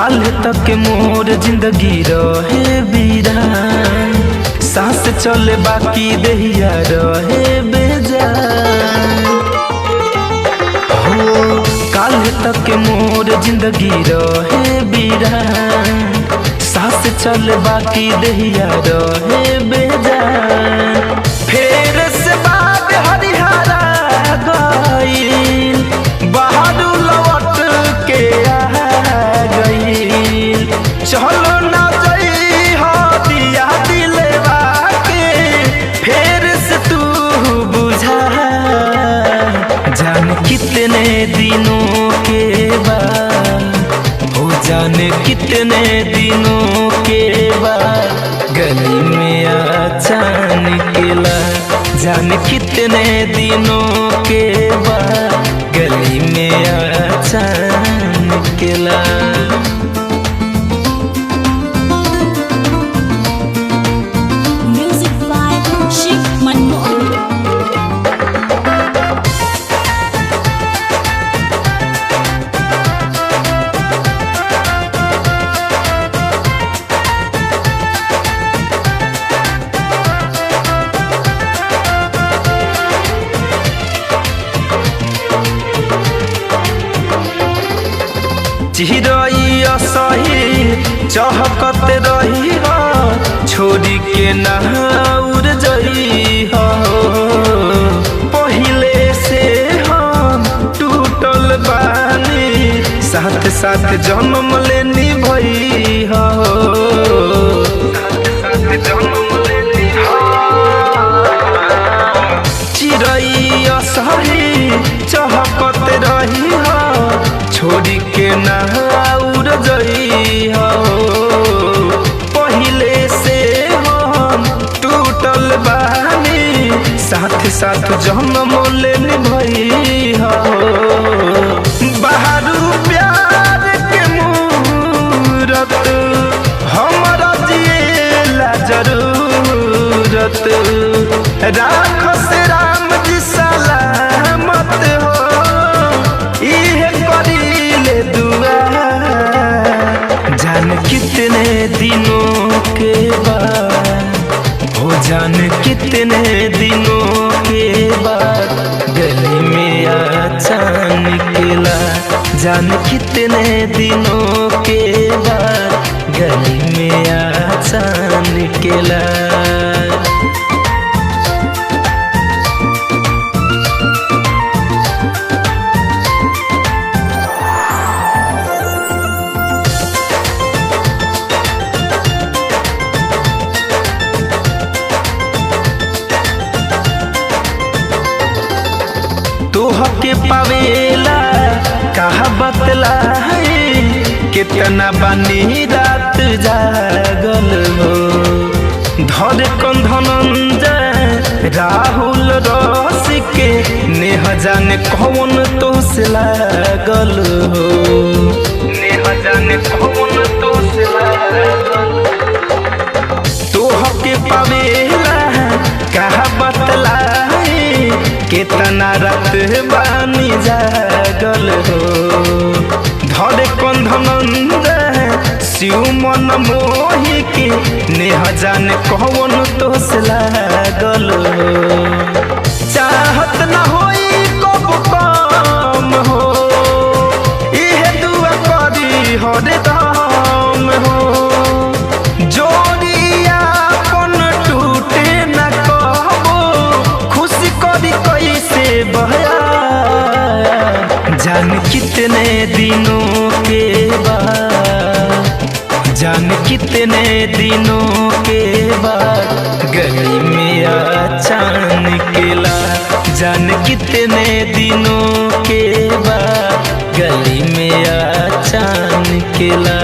काल तक मोर जिंदगी रहे वीरान, सांस चले बाकी देहिया रहे बेजान। हो काल तक मोर जिंदगी रहे वीरान, सांस चले बाकी देहिया रहे बेजान। फेर से बाग हरिहरा गईल, बहादुर लौट के चलो ना जई हो दिया दिलवा के, फेर से तू बुझा। जान कितने दिनों के बाद, हो जाने कितने दिनों के बाद गली में अचानक ला। जान कितने दिनों के बाद गली में अचानक ला। चिरई असही चहकत रही हो, छोड़ी के नहाउर जई हो। पहिले से हम टूटल बानी, साथ साथ जन्म लेनी भई हो। चिरई असही चहकत रही हो, छोड़ी के नहाउर जई हो। पहिले से हम टूटल बानी, साथ साथ जन्म लेनी भई हो। बहारू प्यार के मूरत हमरा जिएला जरूरत, राख से राम जी सलामत हो, इहे करीले दुआ। जान कितने दिनों के बाद, हो जान कितने दिनों के बाद गली में अचानक ला। जान कितने दिनों के बाद गली में अचानक ला। तोहके पावेला कहा बतला है, कितना बानी रात जागल हो। धर कंधनंजय राहुल रस के, नेह जाने कौन तो से लागल हो। नेह जाने कौन तो से लागल। तोहके पावेला कहा बतला, कितना रात बानी जागल हो। धर कंधनंजय शिव मन मोही के, नेह जाने कौन तो से लागल हो। चाहत न होई कब कम हो, इहे दुआ करी हरदम हो। जोड़िया अपन टूटे न कहबो, खुशी करी कैसे बहया। जान कितने दिनों के बाद, जान कितने दिनों के बाद गली में अचानक ला। जान कितने दिनों के बाद गली में अचानक ला।